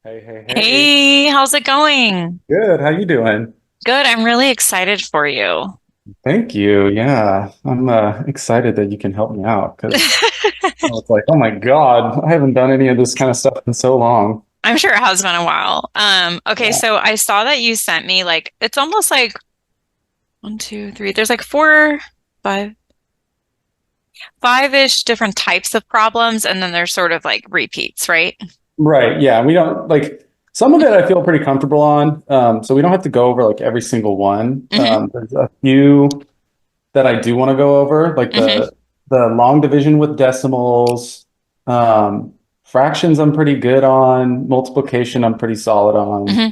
Hey, hey, hey. Hey, how's it going? Good. How you doing? Good. I'm really excited for you. Thank you. Yeah, I'm excited that you can help me out because it's like, oh my God, I haven't done any of this kind of stuff in so long. I'm sure it has been a while. Okay, Yeah. so I saw that you sent me like it's almost like one, two, three. There's like four, five, five-ish different types of problems, and then there's sort of like repeats, right? Right. Yeah. We don't like some of it I feel pretty comfortable on. So we don't have to go over like every single one. Mm-hmm. There's a few that I do want to go over, like Mm-hmm. the long division with decimals. Fractions I'm pretty good on. Multiplication I'm pretty solid on. Mm-hmm.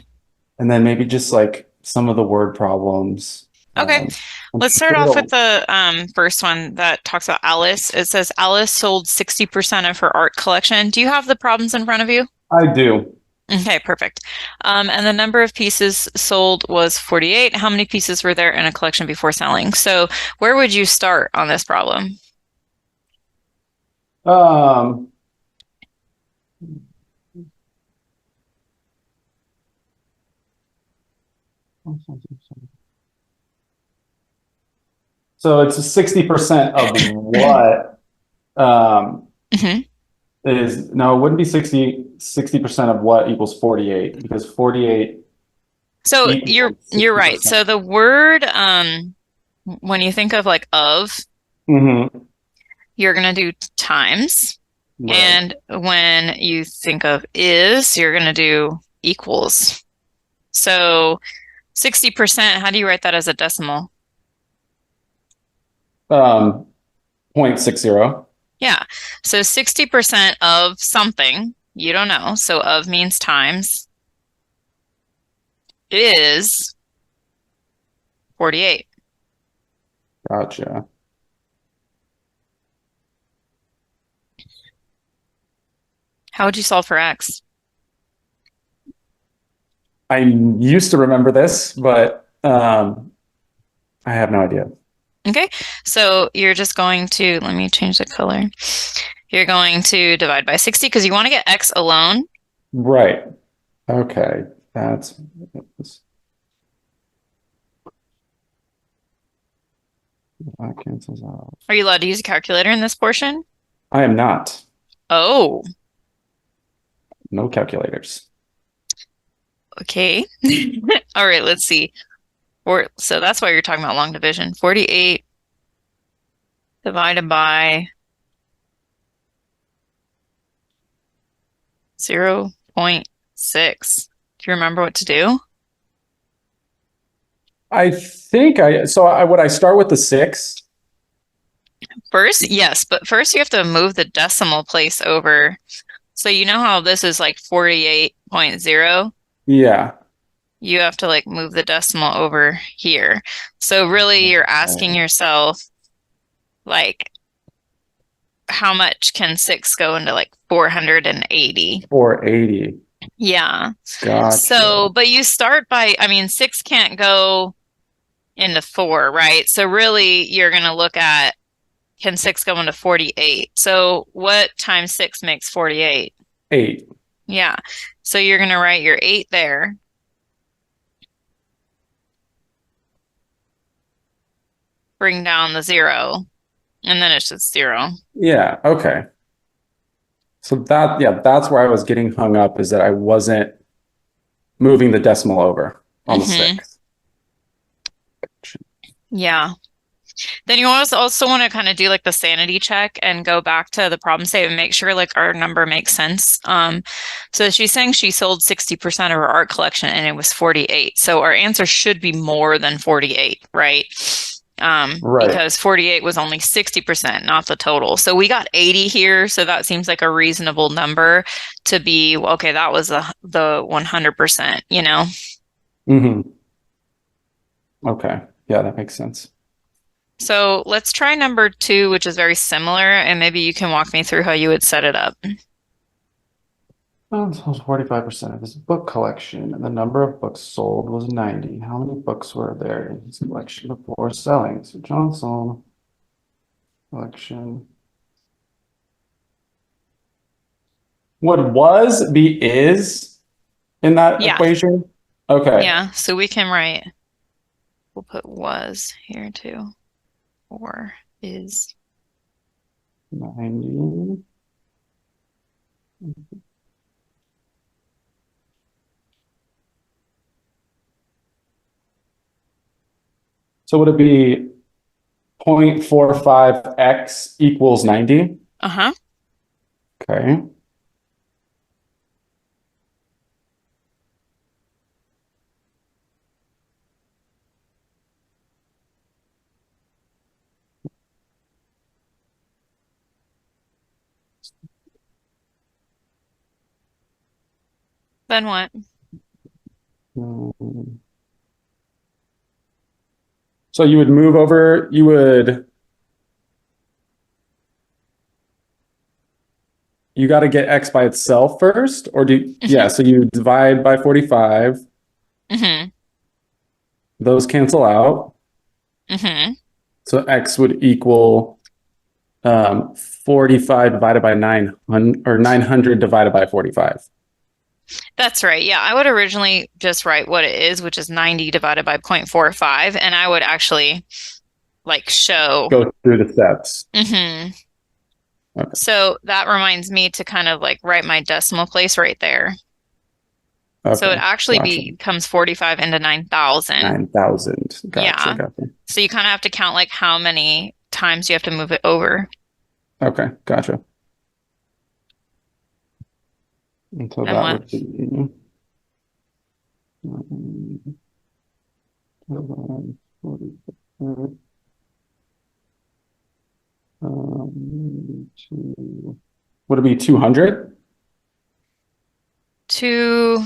And then maybe just like some of the word problems. Okay. I'm Let's start sure off with they'll, the first one that talks about Alice. It says Alice sold 60% of her art collection. Do you have the problems in front of you? I do. Okay, perfect. And the number of pieces sold was 48. How many pieces were there in a collection before selling? So, where would you start on this problem? Um, so it's 60% of what hmm is, no, it wouldn't be 60% of what equals 48 because 48 So you're equals you're right. 60%. So the word when you think of like of, Hmm. you're gonna do times. Right. And when you think of is, you're gonna do equals. So 60%, how do you write that as a decimal? Um, 0.60. Yeah. So 60% of something, you don't know. So of means times is 48. Gotcha. How would you solve for x? I used to remember this, but I have no idea. Okay. So you're just going to, let me change the color. You're going to divide by 60 because you want to get x alone. Right. Okay. That cancels out. Are you allowed to use a calculator in this portion? I am not. Oh, No calculators. okay. All right, let's see. So that's why you're talking about long division. 48 divided by 0.6. Do you remember what to do? Would I start with the six? First, yes, but first you have to move the decimal place over. So you know how this is like 48.0? Yeah. You have to like move the decimal over here. So really you're asking Okay. yourself like how much can 6 go into like 480? 480. Yeah. So, Gotcha. but you start by, I mean, 6 can't go into 4, right? So really you're going to look at can 6 go into 48? So what times 6 makes 48? 8. Yeah. So you're going to write your 8 there, bring down the 0, and then it's just 0. Yeah. Okay. So that's where I was getting hung up is that I wasn't moving the decimal over on the hmm six. Yeah. Then you also want to kind of do like the sanity check and go back to the problem statement, make sure like our number makes sense. So she's saying she sold 60% of her art collection and it was 48. So our answer should be more than 48, right? Right. Because 48 was only 60%, not the total. So we got 80 here. So that seems like a reasonable number to be, well, okay, that was the 100%, you know? Hmm. Okay. Yeah, that makes sense. So let's try number two, which is very similar, and maybe you can walk me through how you would set it up. So 45% of his book collection, and the number of books sold was 90. How many books were there in his collection before selling? So John sold collection. Would was be is? in that Yeah. equation? Okay. Yeah, so we can write, we'll put was here too, or is. 90. So would it be 0.45x equals 90? Uh-huh. Okay. Then what? So you would move over, you got to get x by itself first, or yeah, so you divide by 45, Mm-hmm. those cancel out. Mm-hmm. So x would equal 45 divided by 900, or 900 divided by 45. That's right. Yeah, I would originally just write what it is, which is 90 divided by 0.45, and I would actually like show. Go through the steps. Mm-hmm. Okay. So that reminds me to kind of like write my decimal place right there. So it Okay. actually Gotcha. becomes 45 into 9,000. 9,000. Gotcha. Yeah. Gotcha. So you kind of have to count like how many times you have to move it over. Okay. Gotcha. And so And that what? would be 45, would it be 200? Two.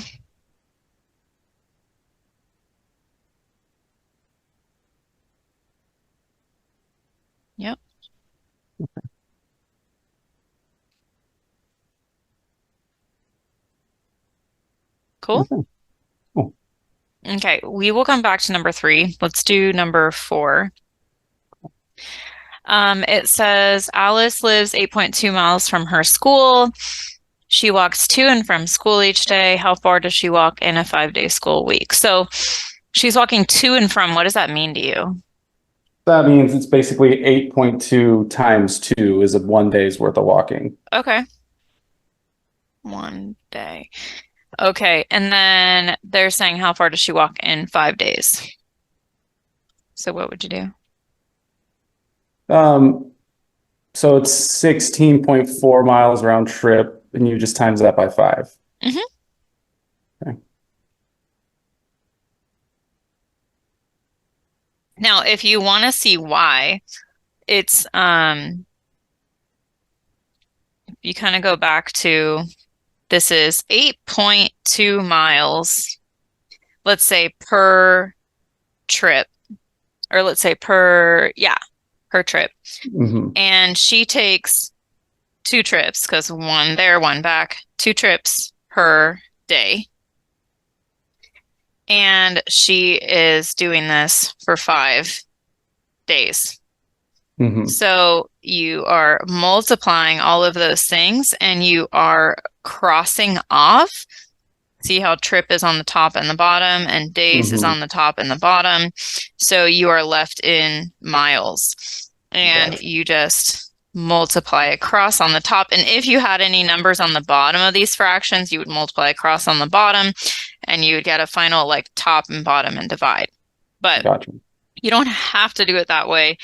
Yep. Cool. Okay. Cool. Okay, we will come back to number 3. Let's do number 4. It says Alice lives 8.2 miles from her school. She walks to and from school each day. How far does she walk in a 5-day school week? So she's walking to and from. What does that mean to you? That means it's basically 8.2 times 2 is 1 day's worth of walking. Okay. 1 day. Okay, and then they're saying how far does she walk in 5 days? So what would you do? So it's 16.4 miles round trip, and you just times that by 5. Mm-hmm. Okay. Now, if you want to see why, it's you kind of go back to this is 8.2 miles, let's say per trip, or let's say per trip. Mm-hmm. And she takes 2 trips because 1 there, 1 back, 2 trips per day. And she is doing this for 5 days. Mm-hmm. So you are multiplying all of those things and you are crossing off. See how trip is on the top and the bottom and days is on the top and the bottom. So you are left in miles. And Gotcha. you just multiply across on the top. And if you had any numbers on the bottom of these fractions, you would multiply across on the bottom and you would get a final like top and bottom and divide. But Gotcha. you don't have to do it that way.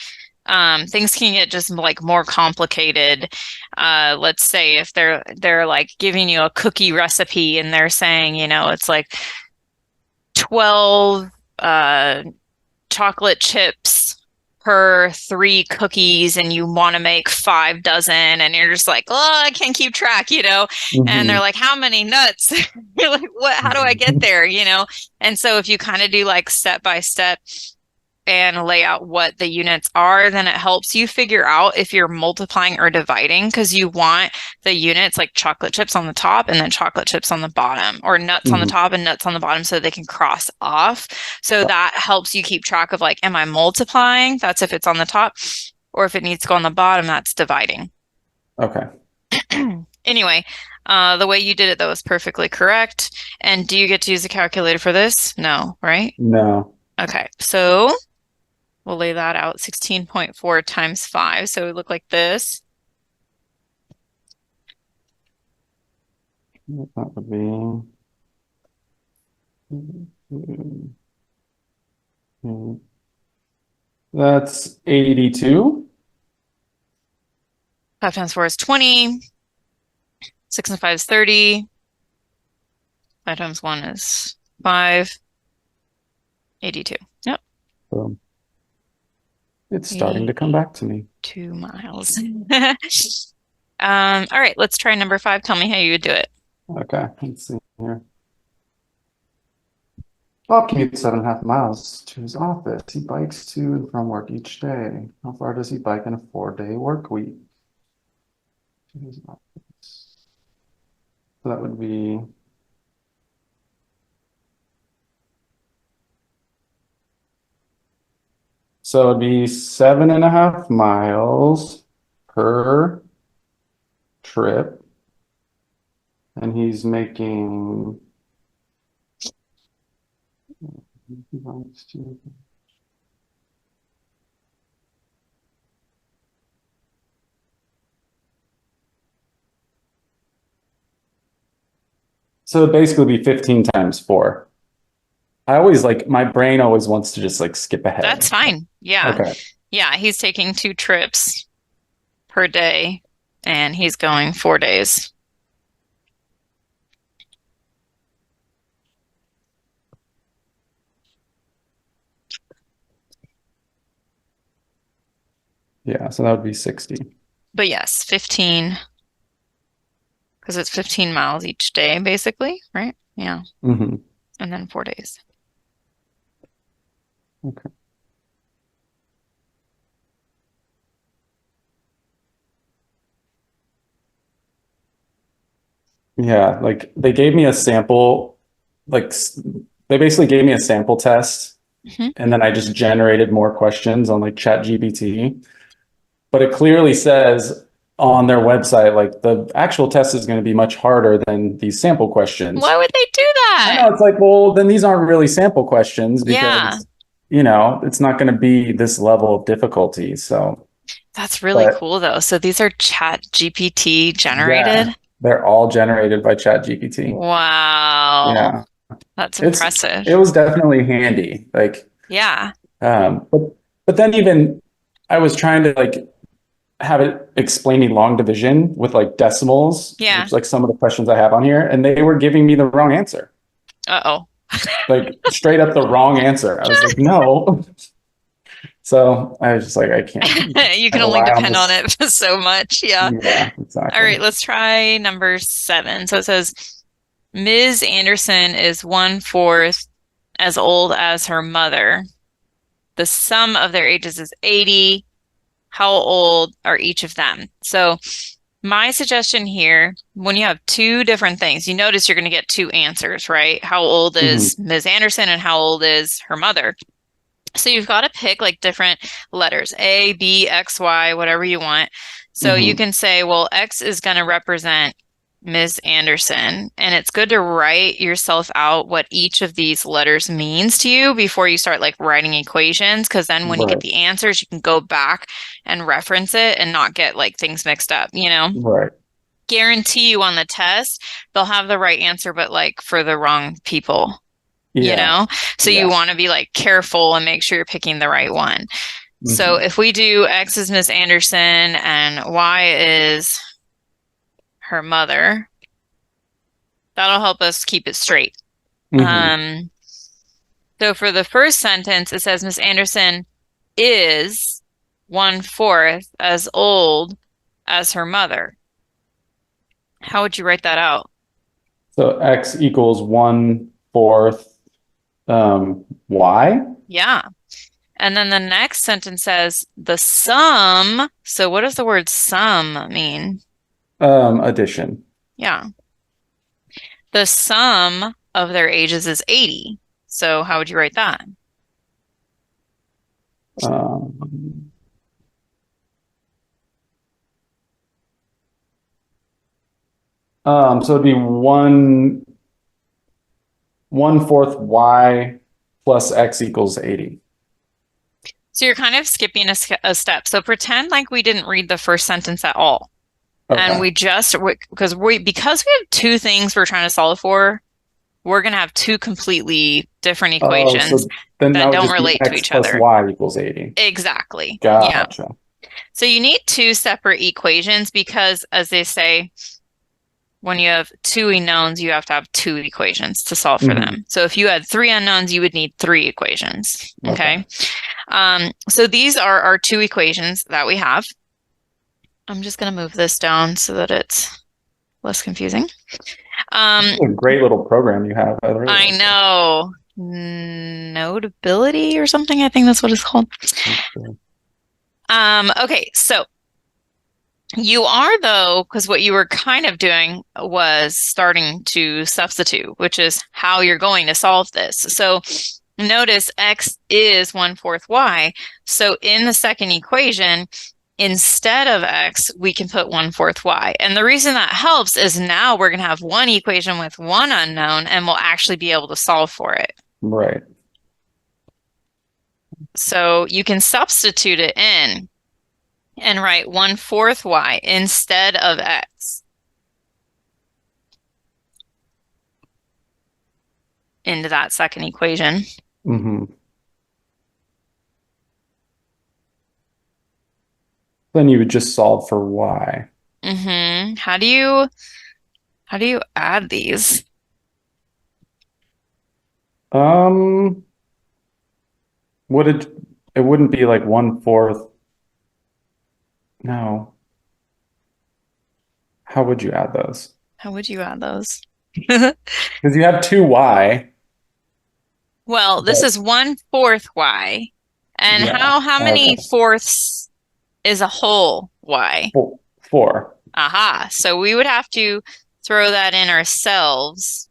Things can get just like more complicated. Let's say if they're like giving you a cookie recipe and they're saying, you know, it's like 12 chocolate chips per 3 cookies and you want to make 5 dozen and you're just like, oh, I can't keep track, you know. And they're like, how many nuts? You're like, what, how do I get there, you know? And so if you kind of do like step by step and lay out what the units are, then it helps you figure out if you're multiplying or dividing, because you want the units like chocolate chips on the top and then chocolate chips on the bottom, or nuts on the top and nuts on the bottom, so they can cross off. So that helps you keep track of like, am I multiplying? That's if it's on the top, or if it needs to go on the bottom, that's dividing. Okay. Anyway, The way you did it, though, was perfectly correct. And do you get to use a calculator for this? No, right? No. Okay, so we'll lay that out 16.4 times 5. So it would look like this. That would be. That's 82. 5 times 4 is 20. 6 and 5 is 30. 5 times 1 is 5. 82. Yep. Boom. It's starting to come back to me. 2 miles. All right, let's try number 5. Tell me how you would do it. Okay, let's see here. Bob commutes 7.5 miles to his office. He bikes to and from work each day. How far does he bike in a 4-day work week? To his office. So that would be. So it'd be 7.5 miles per trip. And he's making. So it'd basically be 15 times 4. I always my brain always wants to just skip ahead. That's fine. Yeah. Okay. Yeah, he's taking 2 trips per day and he's going 4 days. Yeah, so that would be 60. But yes, 15, because it's 15 miles each day, basically, right? Yeah. Mm-hmm. And then 4 days. Okay. Yeah, they gave me a sample, they basically gave me a sample test, and then I just generated more questions on ChatGPT. But it clearly says on their website, the actual test is going to be much harder than these sample questions. Why would they do I that? know, it's well, then these aren't really sample questions Yeah. because, it's not going to be this level of difficulty. So That's really cool, though. So these are ChatGPT generated? yeah, they're all generated by ChatGPT. Wow. Yeah. That's impressive. It was definitely handy. Yeah. But then even I was trying to have it explain me long division with decimals, Yeah. which some of the questions I have on here, and they were giving me the wrong answer. Uh-oh. Straight up the wrong answer. I was no. So I was just I can't. You can only depend on it so much. Yeah. Yeah, exactly. All right, let's try number 7. So it says Ms. Anderson is 1/4 as old as her mother. The sum of their ages is 80. How old are each of them? So my suggestion here, when you have 2 different things, you notice you're going to get 2 answers, right? How old is Ms. Anderson and how old is her mother? So you've got to pick different letters, A, B, X, Y, whatever you want. So you can say, well, X is going to represent Ms. Anderson, and it's good to write yourself out what each of these letters means to you before you start writing equations, because then when you get the answers, you can go back and reference it and not get things mixed up, Right. Guarantee you on the test, they'll have the right answer, but for the wrong people. So you want to be careful and make sure you're picking the right one. So if we do X is Miss Anderson and Y is her mother, that'll help us keep it straight. So for the first sentence, it says Miss Anderson is 1/4 as old as her mother. How would you write that out? So X equals 1/4 Y? Yeah. And then the next sentence says the sum. So what does the word sum mean? Addition. Yeah. The sum of their ages is 80. So how would you write that? So it'd be one fourth y plus x equals 80. So you're kind of skipping a step. So pretend like we didn't read the first sentence at all. And Okay. we just, because we have two things we're trying to solve for, we're going to have two completely different Oh, equations so then that that would don't just be relate to x each plus other. y equals 80. Exactly. Yeah. Gotcha. So you need two separate equations because, as they say, when you have two unknowns, you have to have two equations to solve for Hmm. them. So if you had three unknowns, you would need three equations. Okay. Okay. So these are our two equations that we have. I'm just going to move this down so that it's less confusing. This is a great little program you have. I really I like it. know. Notability or something. I think that's what it's called. Okay. Okay, so you are though, because what you were kind of doing was starting to substitute, which is how you're going to solve this. So notice x is 1/4 y. So in the second equation, instead of x, we can put 1/4 y. And the reason that helps is now we're going to have one equation with one unknown and we'll actually be able to solve for it. Right. So you can substitute it in and write 1/4 y instead of x into that second equation. Hmm. Then you would just solve for y. How do you add these? Um, would it wouldn't be like one fourth. No. How would you add those? How would you add those? Because you have two y, Well, this but is 1/4 y. And yeah. how many Okay. fourths is a whole y? Four. Aha. So we would have to throw that in ourselves.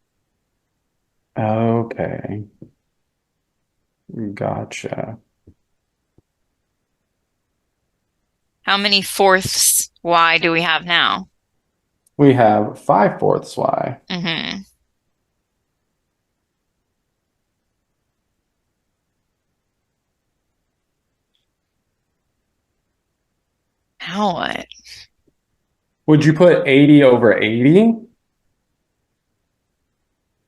Okay. Gotcha. How many fourths y do we have now? We have 5/4 y. Mm-hmm. Now what? Would you put 80 over 80?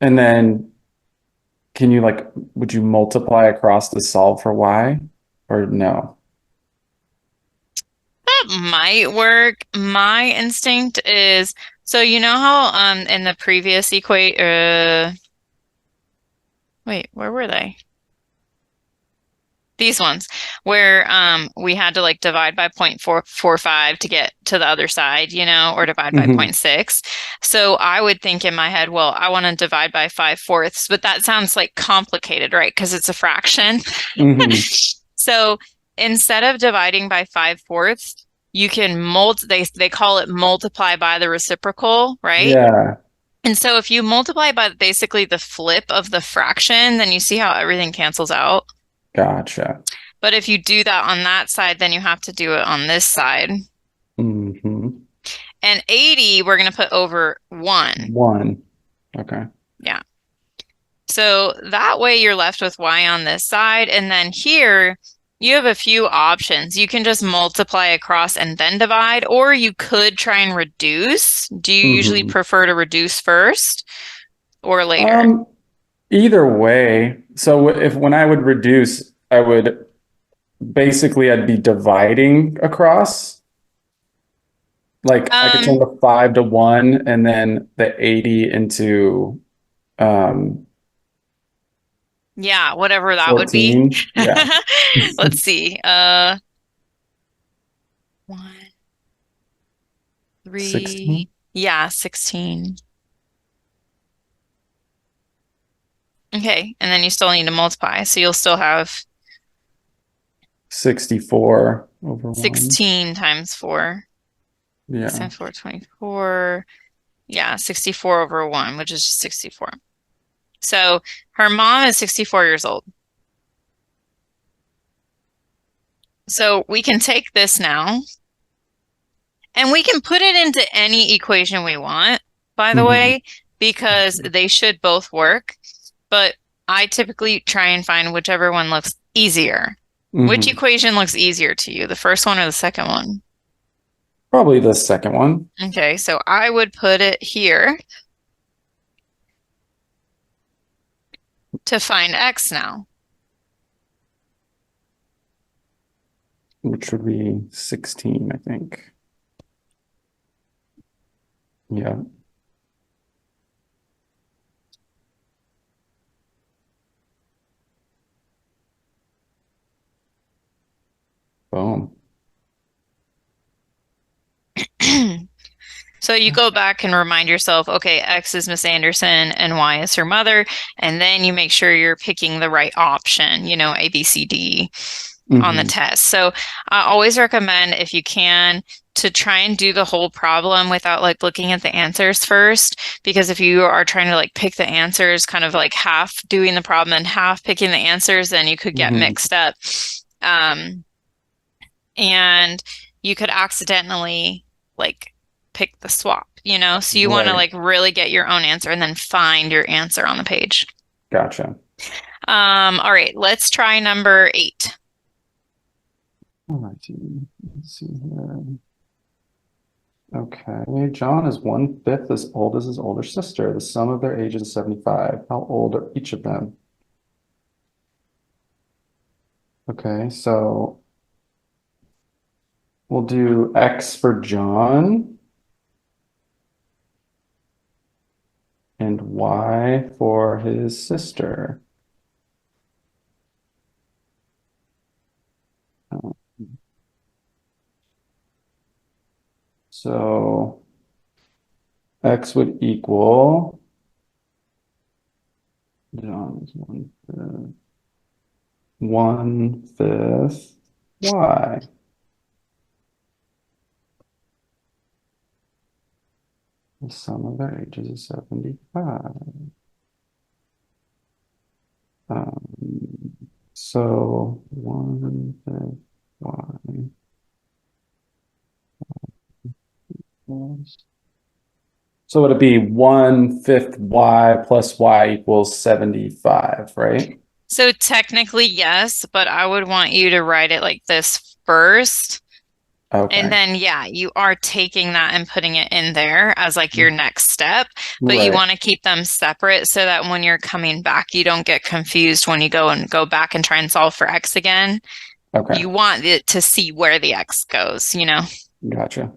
And then can you would you multiply across to solve for y? Or no? That might work. My instinct is so you know how in the previous equate wait, where were they? These ones where we had to like divide by 0.445 to get to the other side, or divide by Hmm. 0.6. So I would think in my head, well, I want to divide by 5/4, but that sounds like complicated, right? Because it's a fraction. Hmm. So instead of dividing by 5/4, you can they call it multiply by the reciprocal, right? Yeah, And so if you multiply by basically the flip of the fraction, then you see how everything cancels out. gotcha. But if you do that on that side, then you have to do it on this side. Hmm. And 80, we're going to put over 1. One. Okay. Yeah. So that way you're left with y on this side. And then here, you have a few options. You can just multiply across and then divide, or you could try and reduce. Do you usually Hmm. prefer to reduce first or later? Um, Either way. So if when I would reduce, I would basically I'd be dividing across. Like I could turn Um, the 5 to 1 and then the 80 into um yeah, whatever that would be. 14. Yeah. Let's see. 1, 3, 16, yeah, 16. Okay, and then you still need to multiply, so you'll still have 64 over 1. 16 times 4. 6 Yeah. times 4, 24. Yeah, 64 over 1, which is 64. So her mom is 64 years old. So we can take this now and we can put it into any equation we want, by the way, because they should both work, but I typically try and find whichever one looks easier. Which equation looks easier to you, the first one or the second one? Probably the second one. Okay, so I would put it here to find x now. Which would be 16, I think. Yeah. Boom. So you go back and remind yourself, okay, X is Miss Anderson and Y is her mother. And then you make sure you're picking the right option, you know, A, B, C, D on the test. So I always recommend, if you can, to try and do the whole problem without like looking at the answers first. Because if you are trying to like pick the answers, kind of like half doing the problem and half picking the answers, then you could get mixed up. And you could accidentally like pick the swap, you know? So you want to like really get your own answer and then find your answer on the page. Gotcha. All right, let's try number 8. Let's see here. Okay, John is 1/5 as old as his older sister. The sum of their ages is 75. How old are each of them? Okay, so we'll do X for John and Y for his sister. So X would equal John is 1/5 Y. The sum of their ages is 75. So 1/5 Y. So would it be 1/5 Y plus Y equals 75, right? So technically, yes, but I would want you to write it like this first. Okay. And then, yeah, you are taking that and putting it in there as like your next step, but you want to keep them separate so that when you're coming back, you don't get confused when you go back and try and solve for X again. Okay. You want it to see where the X goes, you know? Gotcha.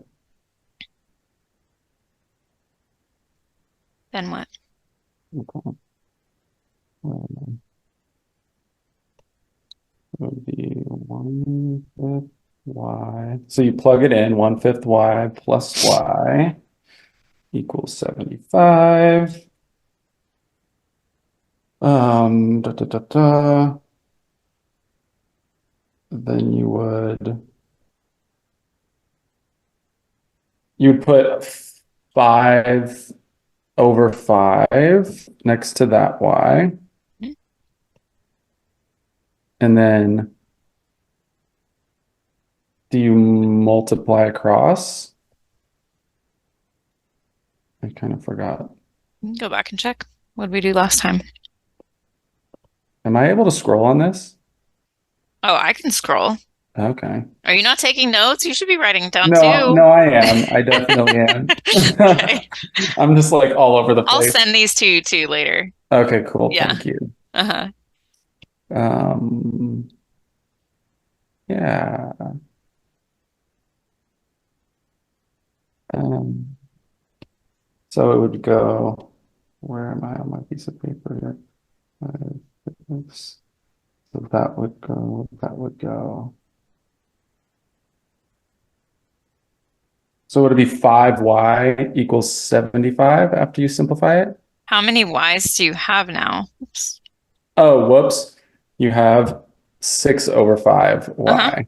Then what? Okay. It would be 1/5 Y. So you plug it in, 1/5 Y plus Y equals 75. Then you would put 5/5 next to that Y. And then do you multiply across? I kind of forgot. Go back and check. What did we do last time? Am I able to scroll on this? Oh, I can scroll. Okay. Are you not taking notes? You should be writing down No, too. no, I am. I definitely am. Okay. I'm just like all over the I'll place. send these to you too later. Okay, cool. Yeah. Thank you. Uh-huh. Yeah. So it would go, where am I on my piece of paper here? So that would go. So would it be 5Y equals 75 after you simplify it? How many Y's do you have now? Oops. Oh, whoops. You have 6/5Y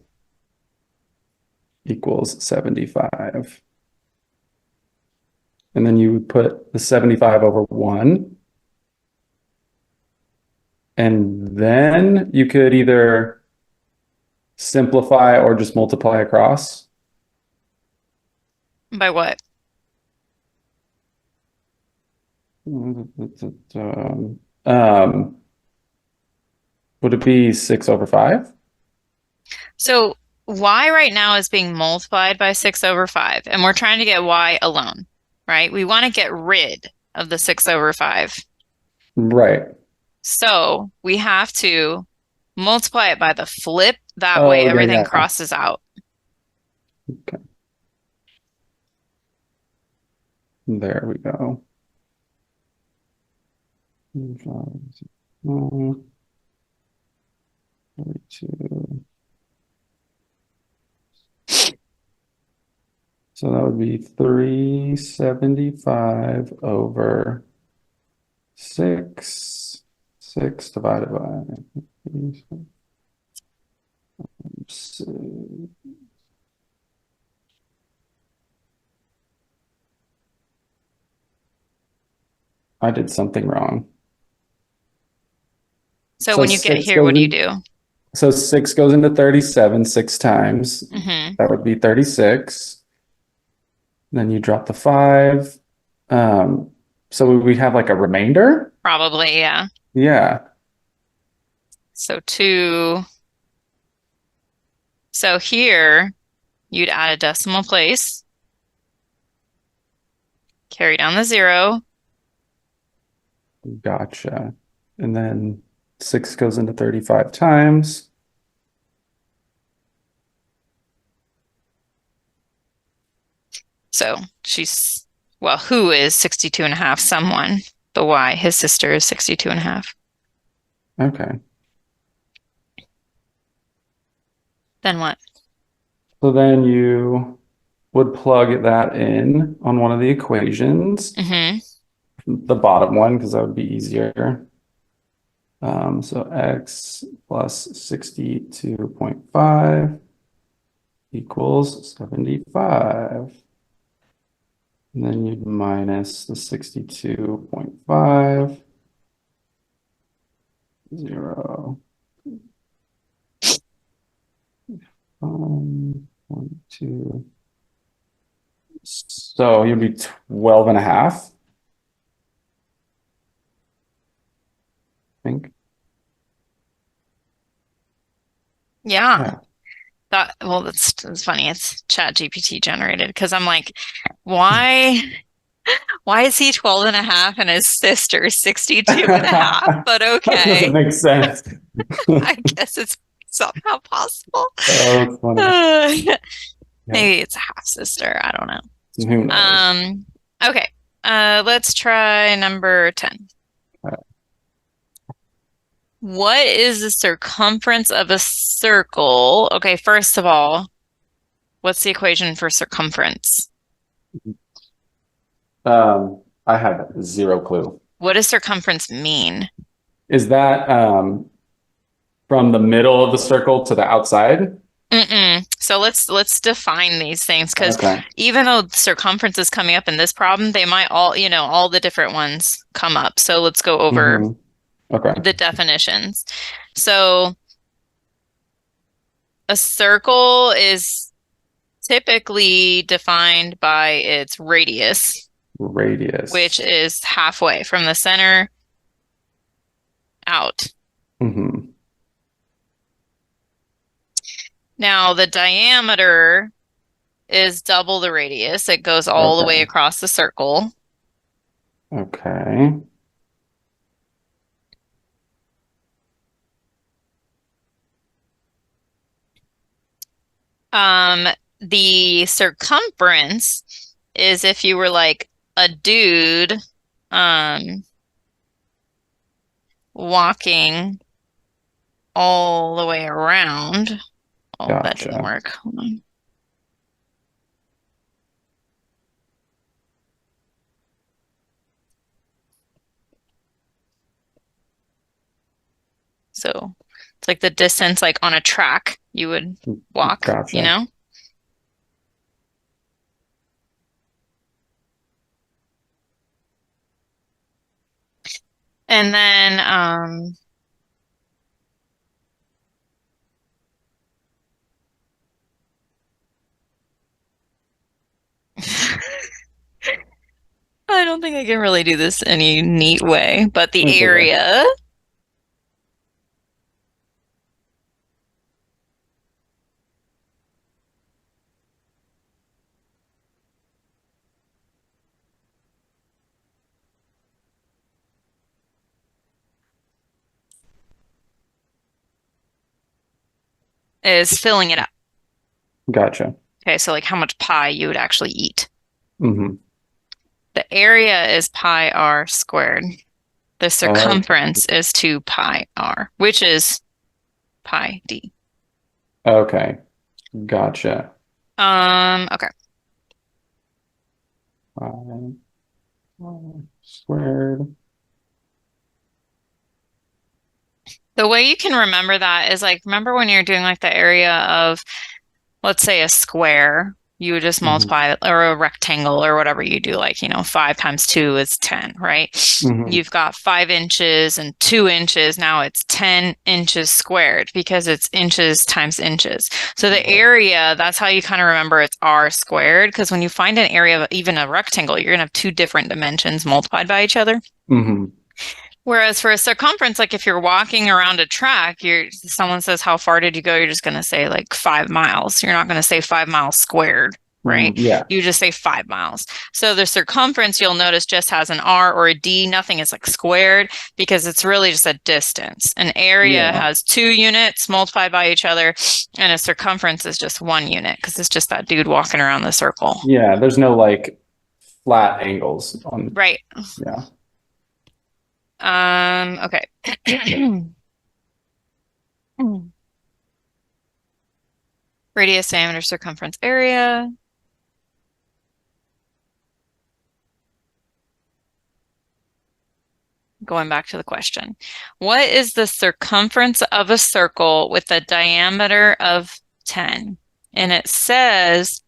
equals 75. And then you would put the 75 over 1. And then you could either simplify or just multiply across. By what? Um, would it be 6/5? So y right now is being multiplied by 6 over 5, and we're trying to get y alone, right? We want to get rid of the 6 over 5. Right. So we have to multiply it by the flip. That way Oh, yeah, everything yeah. crosses out. Okay. There we go. 42. So that would be 375 over 6. 6 divided by six. I did something wrong. So So when you get six here, goes what do you in, do? so 6 goes into 37 6 times. Hmm. That would be 36. Then you drop the 5. Um, so we have like a remainder? Probably, yeah. Yeah. So 2. So here, you'd add a decimal place, carry down the 0. Gotcha. And then 6 goes into 35 times. So well, who is 62 and a half? Someone. The y, his sister is 62 and a half. Okay. Then what? So then you would plug that in on one of the equations, Hmm. the bottom one, because that would be easier. So x plus 62.5 equals 75. And then you'd minus the 62.5, 0. 1, 2. So you'd be 12 and a half, I think. Yeah. Yeah. Well, that's funny. It's Chat GPT generated because I'm like, why is he 12 and a half and his sister 62 and a half? But That doesn't okay. make sense. I guess it's somehow possible. Oh, that's funny. Yeah. Maybe it's a half sister. I don't know. Who knows? Okay. Let's try number 10. What is the circumference of a circle? Okay, first of all, what's the equation for circumference? I have zero clue. What does circumference mean? Is that from the middle of the circle to the outside? So let's define these things because Okay. even though circumference is coming up in this problem, they might all the different ones come up. So let's go over Hmm. Okay. the definitions. So a circle is typically defined by its radius, which Radius. is halfway from the center out. Hmm. Now, the diameter is double the radius. It goes all the way Okay. across the circle. Okay. The circumference is if you were like a dude, walking all the way around. Oh, that didn't Gotcha. work. Hold on. So it's like the distance, like on a track you would walk, you Gotcha. know? And then I don't think I can really do this any neat way, but the That's okay. area is filling it up. Gotcha. Okay, so like how much pie you would actually eat. Hmm. The area is pi r squared. The Oh, circumference is 2 pi r, which is pi d. okay. Gotcha. Okay. Five squared. The way you can remember that is like, remember when you're doing like the area of, let's say a square, you would just Hmm. multiply it, or a rectangle or whatever you do, like, 5 times 2 is 10, right? Hmm. You've got 5 inches and 2 inches. Now it's 10 inches squared because it's inches times inches. So the area, that's how you kind of remember it's r squared, because when you find an area of even a rectangle, you're going to have two different dimensions multiplied by each other. Hmm. Whereas for a circumference, like if you're walking around a track, someone says, how far did you go? You're just going to say like 5 miles. You're not going to say 5 miles squared, right? Yeah. You just say 5 miles. So the circumference, you'll notice, just has an R or a D. Nothing is like squared because it's really just a distance. An area Yeah. has 2 units multiplied by each other, and a circumference is just 1 unit because it's just that dude walking around the circle. Yeah. There's no like flat angles on, Right. yeah. Okay. Radius, diameter, circumference, area. Going back to the question. What is the circumference of a circle with a diameter of 10? And it says,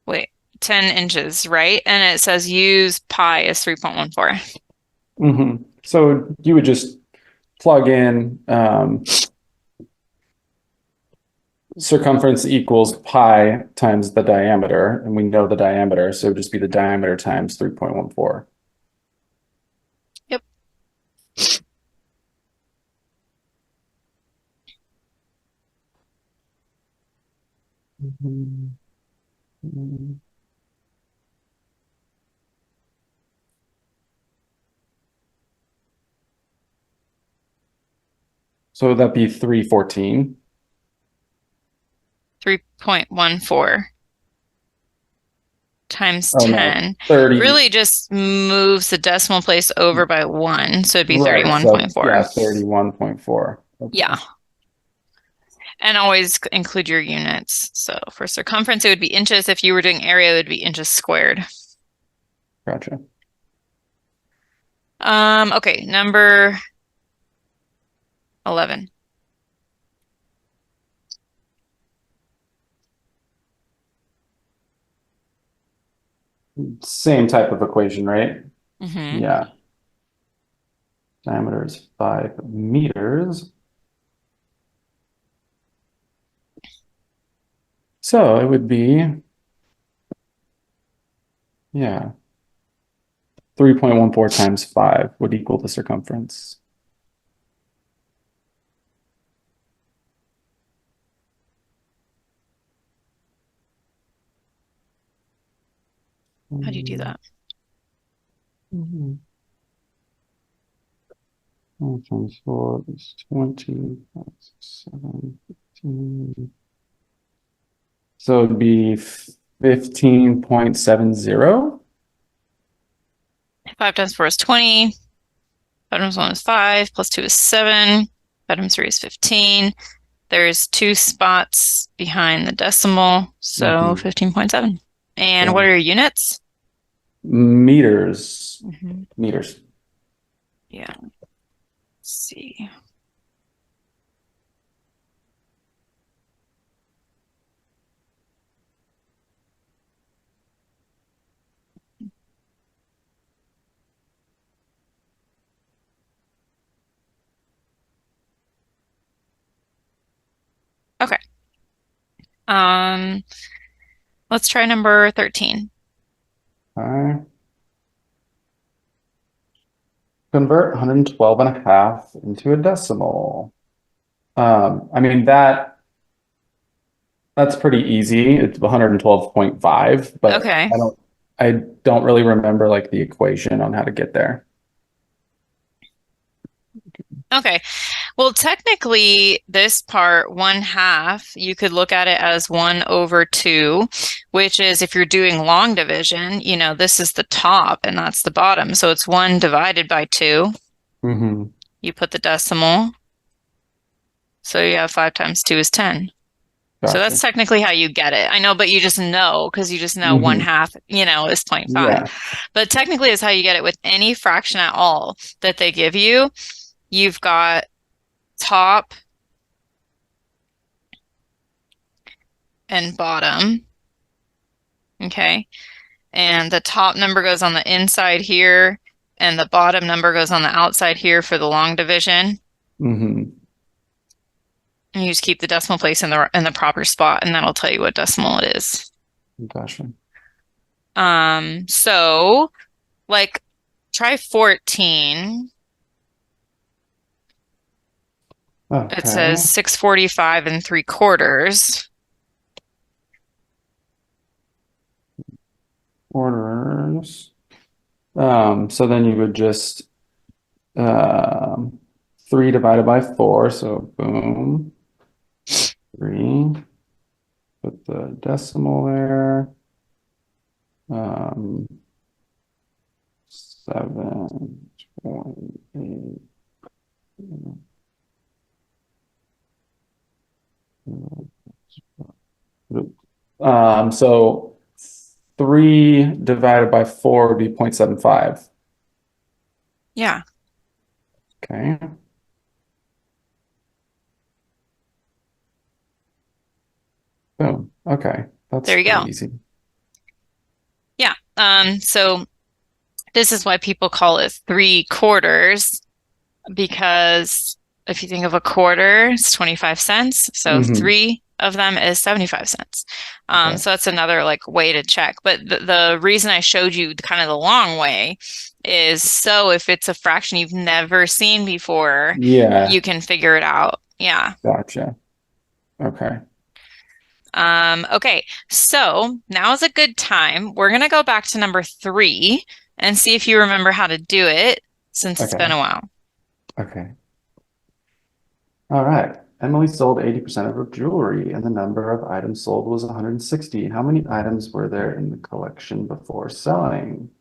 wait, 10 inches, right? And it says use pi is 3.14. So you would just plug in circumference equals pi times the diameter, and we know the diameter, so it would just be the diameter times 3.14. Yep. So would that be 314? 3.14 times Oh no, 10 30. really just moves the decimal place over by 1. So it'd be Right. So 31.4. yeah, 31.4. Okay. Yeah. And always include your units. So for circumference, it would be inches. If you were doing area, it would be inches squared. Gotcha. Okay, number 11. Same type of equation, right? Mm-hmm. Yeah. Diameter is 5 meters. So it would be, yeah, 3.14 times 5 would equal the circumference. How do you do that? 4 times 4 is 20, 7, 15. So it'd be 15.70. 5 times 4 is 20. 5 times 1 is 5. Plus 2 is 7. 5 times 3 is 15. There's 2 spots behind the decimal. So 15.7. And what are your units? Meters. Meters. Yeah. Let's see. Okay. Let's try number 13. Okay. Convert 112 and a half into a decimal. I mean that's pretty easy. It's 112.5, but Okay. I don't really remember like the equation on how to get there. Okay. Well, technically, this part, 1/2, you could look at it as 1/2, which is if you're doing long division, this is the top and that's the bottom. So it's 1 divided by 2. Mm-hmm. You put the decimal. So you have 5 times 2 is 10. So that's Gotcha. technically how you get it. I know, but you just know because you just know Mm-hmm. 1/2, is 0.5. Yeah. But technically, is how you get it with any fraction at all that they give you. You've got top and bottom. Okay. And the top number goes on the inside here, and the bottom number goes on the outside here for the long division. Mm-hmm. And you just keep the decimal place in the proper spot, and that'll tell you what decimal it is. Gotcha. So like try 14. It Okay. says 645 and 3/4. Orders. So then you would just 3 divided by 4, so boom. 3. Put the decimal there. 7.8. So 3 divided by 4 would be 0.75. Yeah. Okay. Boom. Okay. That's There you pretty go. easy. Yeah. So this is why people call it 3/4, because if you think of a quarter, it's 25 cents. So Mm-hmm. 3 of them is 75 cents. Okay. So that's another like way to check. But the reason I showed you kind of the long way is so if it's a fraction you've never seen before, Yeah. you can figure it out. Yeah. Gotcha. Okay. Okay, so now is a good time. We're gonna go back to number 3 and see if you remember how to do it since it's been Okay. a while. Okay. All right. Emily sold 80% of her jewelry, and the number of items sold was 160. How many items were there in the collection before selling?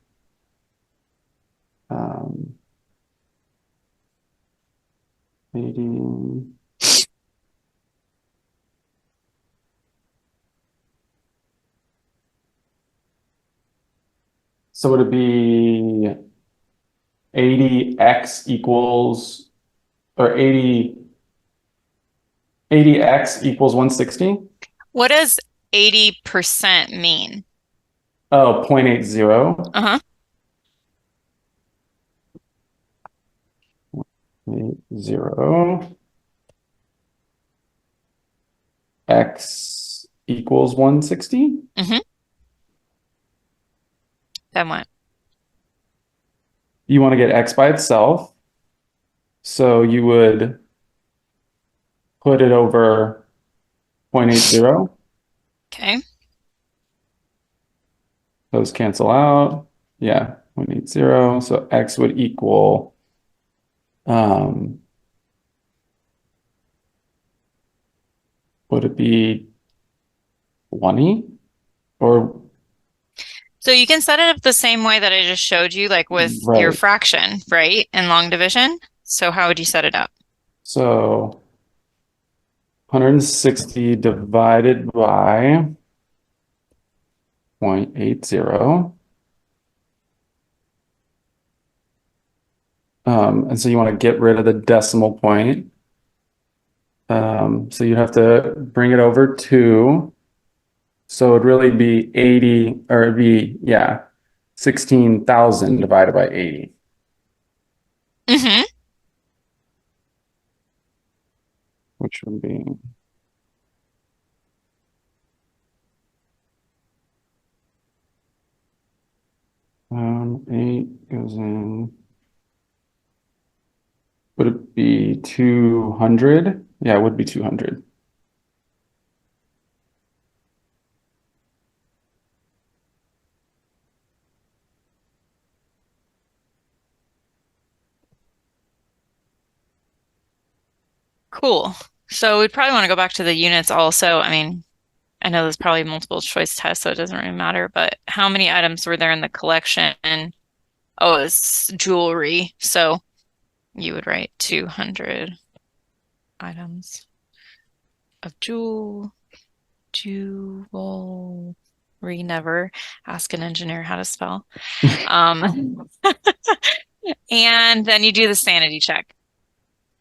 Um, 80. So would it be 80x equals, or 80x equals 160? What does 80% mean? Oh, 0.80. Uh-huh. 0. X equals 160. Mm-hmm. Then what? You want to get X by itself. So you would put it over 0.80. Okay. Those cancel out. Yeah, 0.80. So X would equal um, would it be 20? Or So you can set it up the same way that I just showed you, like with your right. fraction, right? In long division. So how would you set it up? So 160 divided by 0.80. And so you want to get rid of the decimal point. So you'd have to bring it over 2. So it'd really be 80, or it'd be, yeah, 16,000 divided by 80, Mm-hmm. which would be 8 goes in. Would it be 200? Yeah, it would be 200. Cool. So we'd probably want to go back to the units also. I mean, I know there's probably multiple choice tests, so it doesn't really matter, but how many items were there in the collection? Oh, it's jewelry. So you would write 200 items of jewelry. Never ask an engineer how to spell. Um, and then you do the sanity check.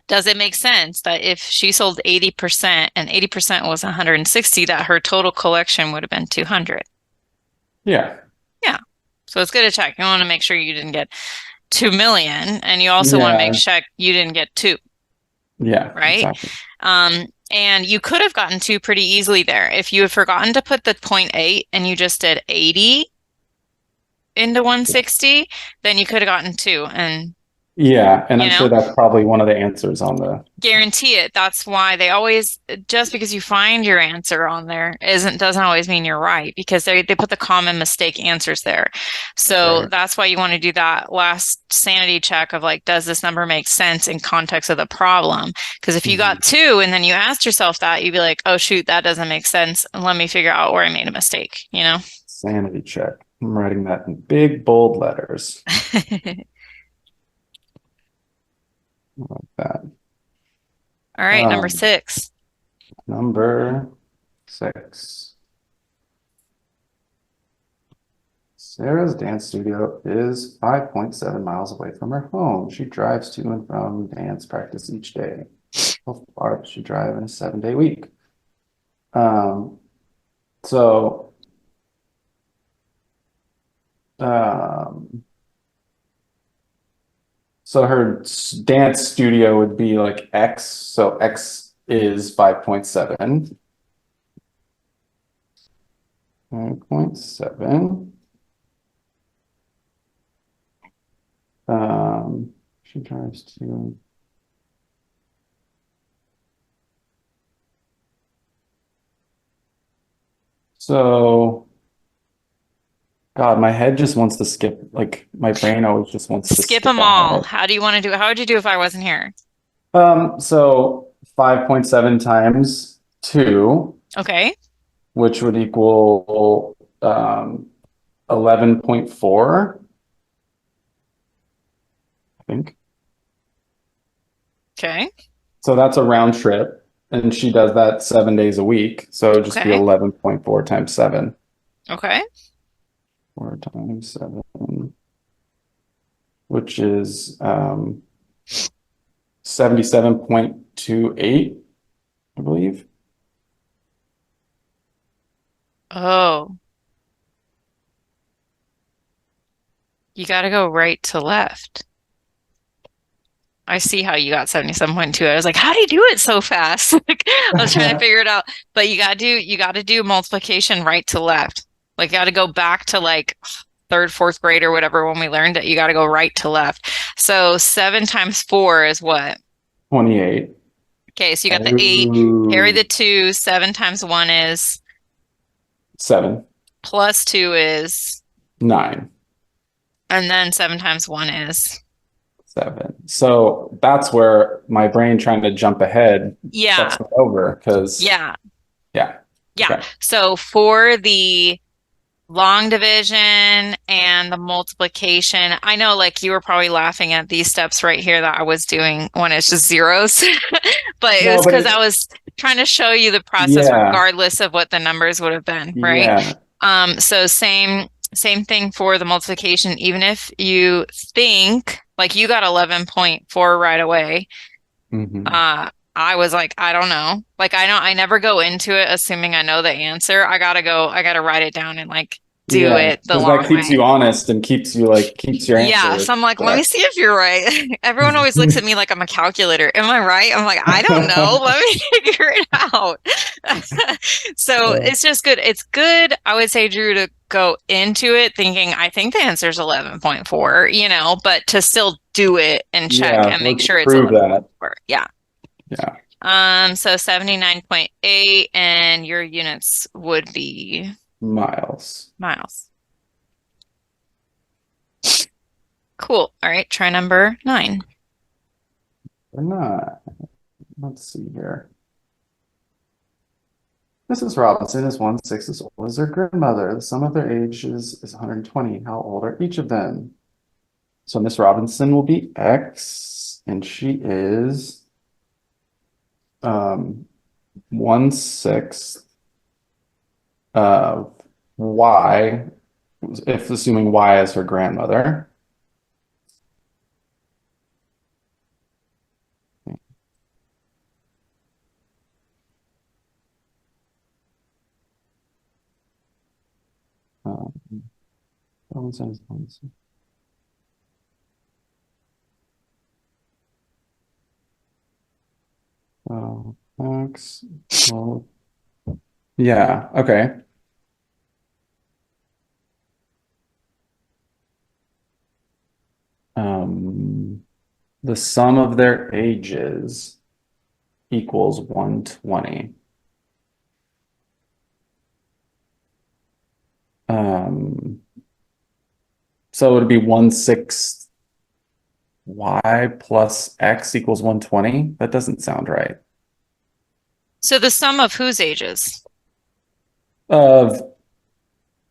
Does it make sense that if she sold 80% and 80% was 160, that her total collection would have been 200? Yeah. Yeah. So it's good to check. You want to make sure you didn't get 2 million, and you also want to make Yeah. sure you didn't get 2, Yeah, right? exactly. And you could have gotten 2 pretty easily there. If you had forgotten to put the 0.8 and you just did 80 into 160, then you could have gotten 2. And Yeah, and you I'm sure know, that's probably one of the answers on the. guarantee it. That's why they always, just because you find your answer on there doesn't always mean you're right, because they put the common mistake answers there. So Right. that's why you want to do that last sanity check of like, does this number make sense in context of the problem? Because if you got 2 and then you asked yourself that, you'd be like, oh shoot, that doesn't make sense. Let me figure out where I made a mistake, you know? Sanity check. I'm writing that in big bold letters. Like that. All right, number Um, 6. Number 6. Sarah's dance studio is 5.7 miles away from her home. She drives to and from dance practice each day. How far does she drive in a 7-day week? Um, so, um, so her dance studio would be like X. So X is 5.7. 5.7. She drives to. So, God, my head just wants to skip. Like my brain always just wants to Skip skip them all. ahead. How do you want to do it? How would you do if I wasn't here? So 5.7 times 2, Okay. which would equal 11.4, I think. Okay. So that's a round trip, and she does that 7 days a week. So it'd just be Okay. 11.4 times 7. Okay. 4 times 7, which is 77.28, I believe. Oh, you got to go right to left. I see how you got 77.2. I was like, how do you do it so fast? Like, I was trying to figure it out. But you got to do multiplication right to left. Like, you got to go back to like third, fourth grade or whatever when we learned it. You got to go right to left. So 7 times 4 is what? 28. Okay, so you got the 8, carry Ooh, the 2, 7 times 1 is, 7, plus 2 is, 9, and then 7 times 1 is. 7. So that's where my brain trying to jump ahead Yeah, fucks me over because, yeah, yeah. yeah. Okay. So for the long division and the multiplication, I know like you were probably laughing at these steps right here that I was doing when it's just zeros, but it No, was but because I it's, was trying to show you the process yeah, regardless of what the numbers would have been, right? yeah. So same thing for the multiplication, even if you think like you got 11.4 right away. Hmm. I was like, I don't know. Like I never go into it assuming I know the answer. I gotta write it down and like do Yeah, it the because long that keeps way. you honest and keeps your Yeah, answer so I'm like, let me correct. see if you're right. Everyone always looks at me like I'm a calculator. Am I right? I'm like, I don't know. Let me figure it out. So Uh, it's just good. It's good, I would say, Drew, to go into it thinking, I think the answer is 11.4, but to still do it and check yeah, and make let's sure it's prove that. 11.4. Yeah. Yeah, So 79.8 and your units would be miles. miles. Cool. All right, try number 9. Or not. Let's see here. Mrs. Robinson is 1/6 as old as her grandmother. The sum of their ages is 120. How old are each of them? So Miss Robinson will be X, and she is 1/6 of Y, if assuming Y is her grandmother. Um, Robinson is 1/6. Oh, X. Well, yeah, okay. The sum of their ages equals 120. Um, so it would be 1/6 Y plus X equals 120. That doesn't sound right. So the sum of whose ages? Of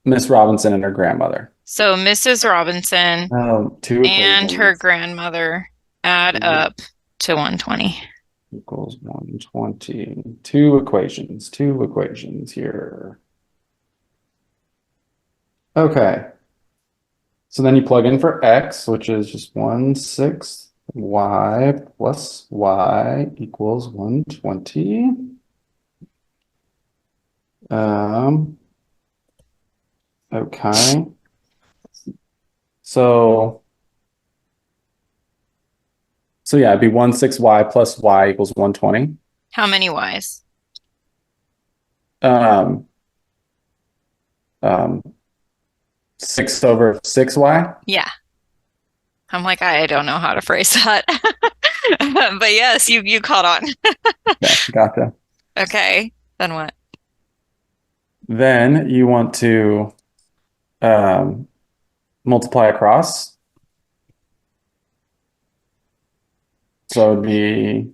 Miss Robinson and her grandmother. So Mrs. Robinson Two and her equations grandmother add up to 120. equals 120. Two equations here. Okay. So then you plug in for X, which is just 1/6 Y plus Y equals 120. Um, okay. So yeah, it'd be 1/6 Y plus Y equals 120. How many Y's? Um, um, 6/6Y. Yeah. I'm like, I don't know how to phrase that. But yes, you caught on. Yeah, gotcha. Okay. Then what? Then you want to um, multiply across. So it'd be,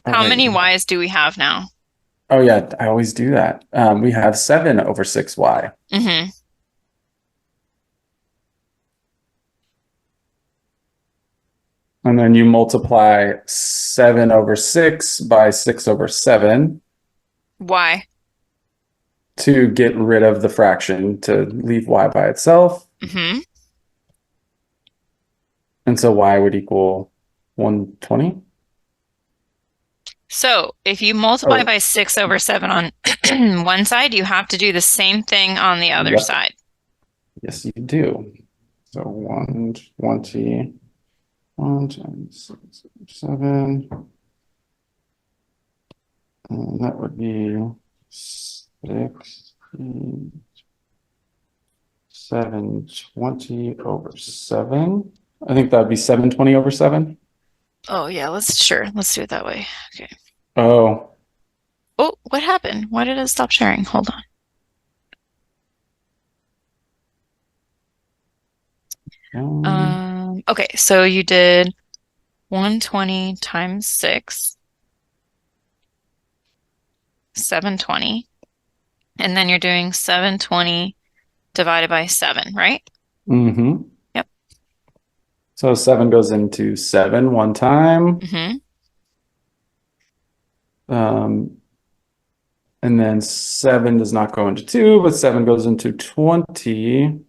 oh How wait, many Y's do we have now? oh yeah, I always do that. We have 7/6Y. Mm-hmm. And then you multiply 7/6 by 6/7 Why? to get rid of the fraction to leave Y by itself. Mm-hmm. And so Y would equal 120. So if you multiply Oh, by 6/7 on one side, you have to do the same thing on the other yep. side. Yes, you do. So 120, 1 times 7, and that would be 720/7. I think that would be 720/7. Oh yeah, let's do it that way. Okay. Oh, Oh, what happened? Why did it stop sharing? Hold on. Okay, so you did 120 times 6, 720. And then you're doing 720 divided by 7, right? mm-hmm. Yep. So 7 goes into 7 one time. Mm-hmm. And then 7 does not go into 2, but 7 goes into 20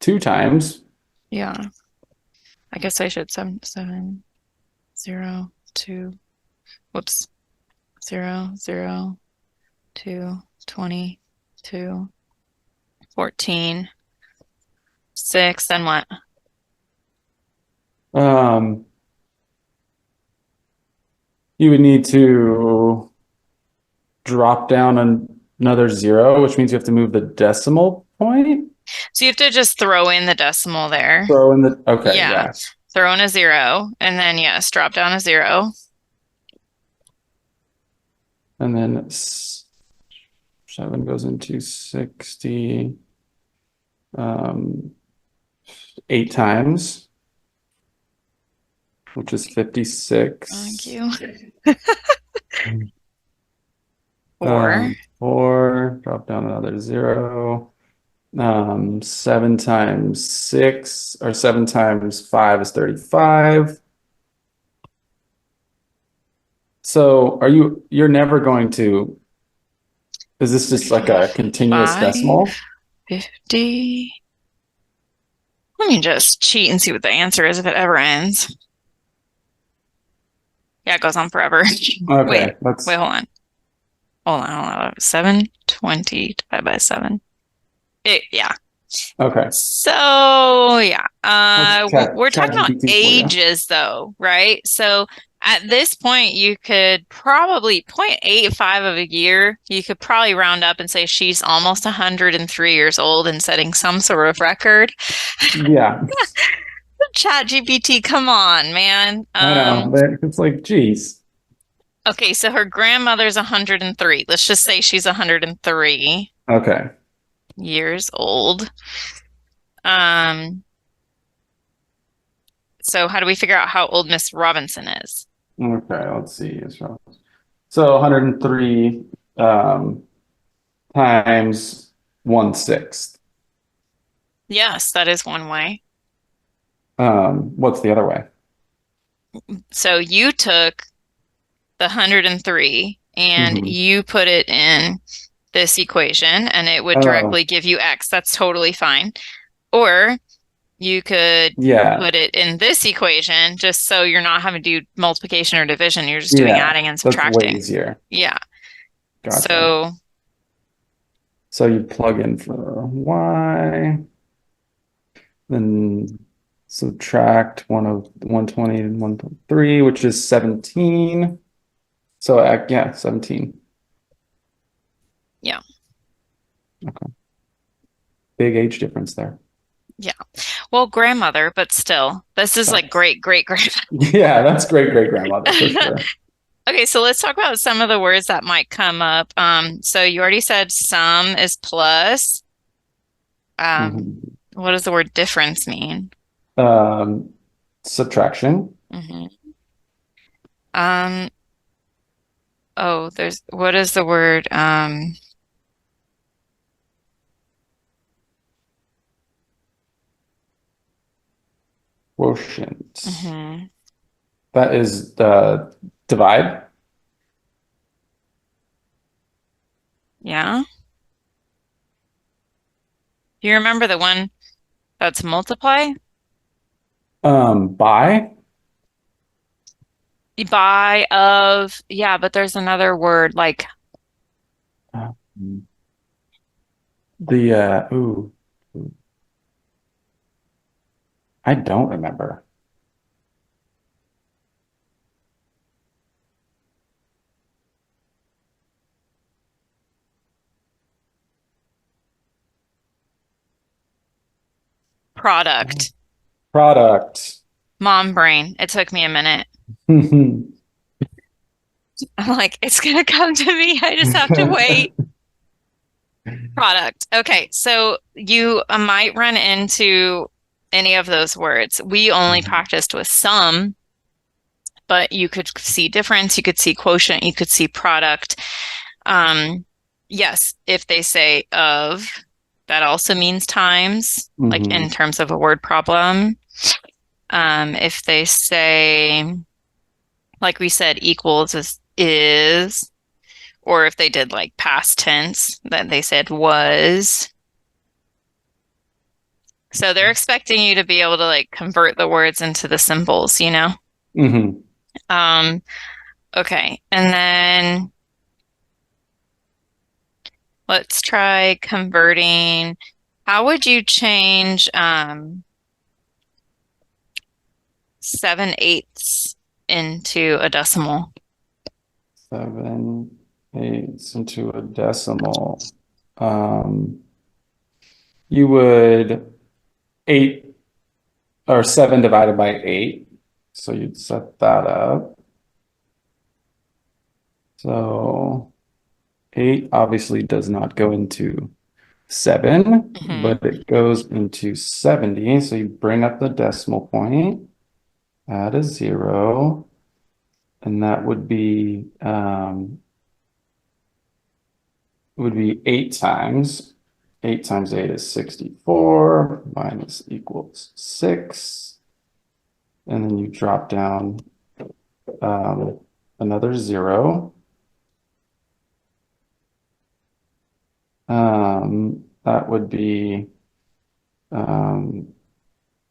two times. Yeah. I guess I should 7, 0, 2. Whoops. 0, 0, 2, 22, 14, 6, then what? You would need to drop down another zero, which means you have to move the decimal point. So you have to just throw in the decimal there. Throw in the, okay, Yeah. yeah. Throw in a 0, and then yes, drop down a 0. And then 7 goes into 60, 8 times, which is 56. Thank you. 4. 4, drop down another 0. 7 times 6 or 7 times 5 is 35. So you're never going to, is this just like a continuous 5, decimal? 50. Let me just cheat and see what the answer is if it ever ends. Yeah, it goes on forever. Okay, wait, hold on. Hold on. 720 divided by 7. Yeah. Okay. So yeah, we're talking about ChatGPT for you. ages though, right? So at this point, you could probably 0.85 of a year. You could probably round up and say she's almost 103 years old and setting some sort of record. Yeah. ChatGPT, come on, man. I know. It's like, geez. Okay, so her grandmother's 103. Let's just say she's 103 Okay. years old. So how do we figure out how old Miss Robinson is? Okay, let's see. So 103 times 1/6. Yes, that is one way. What's the other way? So you took the 103 and you put it in this equation and it would directly give you X. That's totally fine. Or you could put it in this equation just so you're not having to do multiplication or division. You're just doing adding and subtracting. That's way easier. Yeah. Gotcha. So you plug in for Y, then subtract 120 and 1.3, which is 17. So yeah, 17. Yeah. Okay. Big age difference there. Yeah. Well, grandmother, but still, this is like great-great-grandmother. Yeah, that's great-great-grandmother for sure. Okay, so let's talk about some of the words that might come up. So you already said sum is plus. What does the word difference mean? Subtraction. Oh, what is the word? Quotient. That is the divide. Yeah. Do you remember the one that's multiply? By? By, of, yeah, but there's another word like ooh. I don't remember. product. Product. Mom brain. It took me a minute. I'm like, it's gonna come to me. I just have to wait. Product. Okay, so you might run into any of those words. We only practiced with some, but you could see difference, you could see quotient, you could see product. Yes, if they say of, that also means times, like in terms of a word problem. If they say, like we said, equals is, or if they did like past tense, that they said was. So they're expecting you to be able to like convert the words into the symbols, you know? Okay. And then Let's try converting. How would you change 7/8 into a decimal? 7/8 into a decimal. You would 8 or 7 divided by 8. So you'd set that up. So 8 obviously does not go into 7, but it goes into 70. So you bring up the decimal point, add a 0, and that would be 8 times. 8 times 8 is 64, minus equals 6. And then you drop down another 0. That would be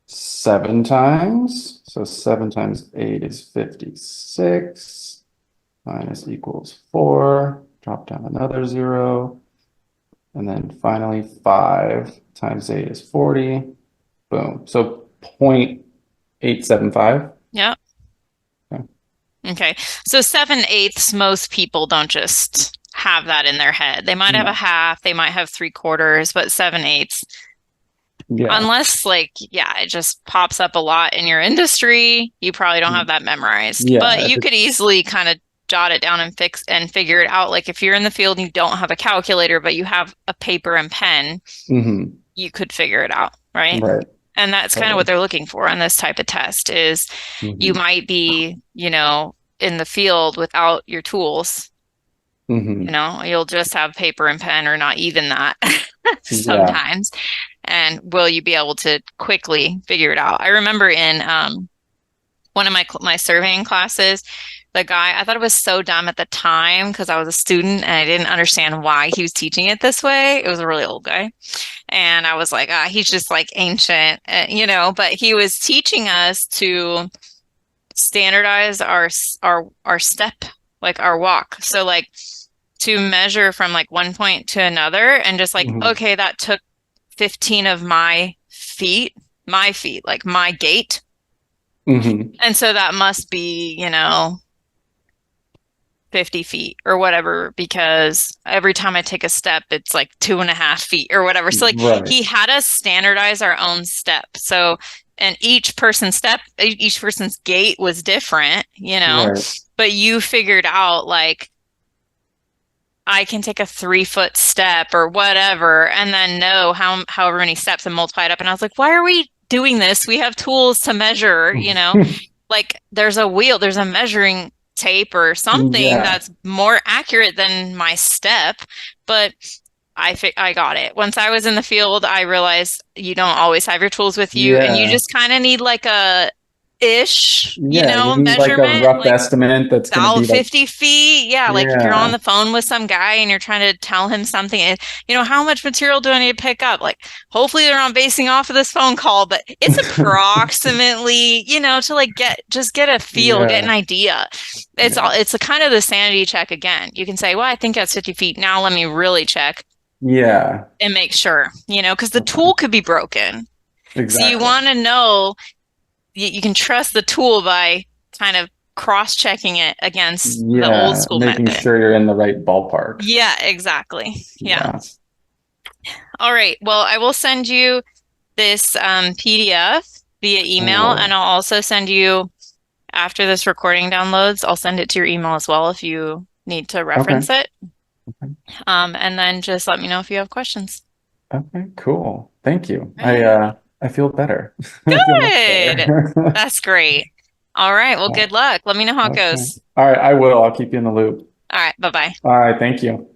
7 times. So 7 times 8 is 56, minus equals 4. Drop down another 0. And then finally 5 times 8 is 40. Boom. So 0.875. Yep. Okay. Okay. So 7/8, most people don't just have that in their head. They might have a half, they might have 3/4, but 7/8. Yeah. Unless it just pops up a lot in your industry, you probably don't have that memorized. Yeah, But you could easily kind of jot it down and figure it out. Like if you're in the field and you don't have a calculator, but you have a paper and pen, you could figure it out, right? Right. And that's kind of what they're looking for on this type of test is you might be, in the field without your tools. You'll just have paper and pen or not even that sometimes. Yeah. And will you be able to quickly figure it out? I remember in one of my surveying classes, the guy, I thought it was so dumb at the time because I was a student and I didn't understand why he was teaching it this way. It was a really old guy. And I was like, he's just like ancient, but he was teaching us to standardize our step, like our walk. So like to measure from like one point to another and just like, okay, that took 15 of my feet, like my gait. And so that must be, 50 feet or whatever, because every time I take a step, it's like 2.5 feet or whatever. So like he had us standardize our own step. So, and each person's gait was different, but you figured out like, I can take a 3-foot step or whatever, and then know however many steps and multiply it up. And I was like, why are we doing this? We have tools to measure, like there's a wheel, there's a measuring tape or something that's more accurate than my step. But I got it. Once I was in the field, I realized you don't always have your tools with you, and you just kind of need like a you need measurement, like a rough estimate that's going to be 50 feet. Like if you're on the phone with some guy and you're trying to tell him something, how much material do I need to pick up? Like hopefully they're not basing off of this phone call, but it's approximately, to like get a feel, get an idea. It's a kind of the sanity check again. You can say, well, I think that's 50 feet. Now let me really check. Yeah. And make sure, because the tool could be broken. Exactly. So you want to know, you can trust the tool by kind of cross-checking it against the old school making method. Sure you're in the right ballpark. Yeah, exactly. Yeah. All right. Well, I will send you this PDF via email, and I'll also send you, after this recording downloads, I'll send it to your email as well if you need to reference it. Okay. And then just let me know if you have questions. Okay, cool. Thank you. Right. I feel better. Good. That's great. All right. Well, good luck. Let me know how it goes. All right. I will. I'll keep you in the loop. All right. Bye-bye. All right. Thank you.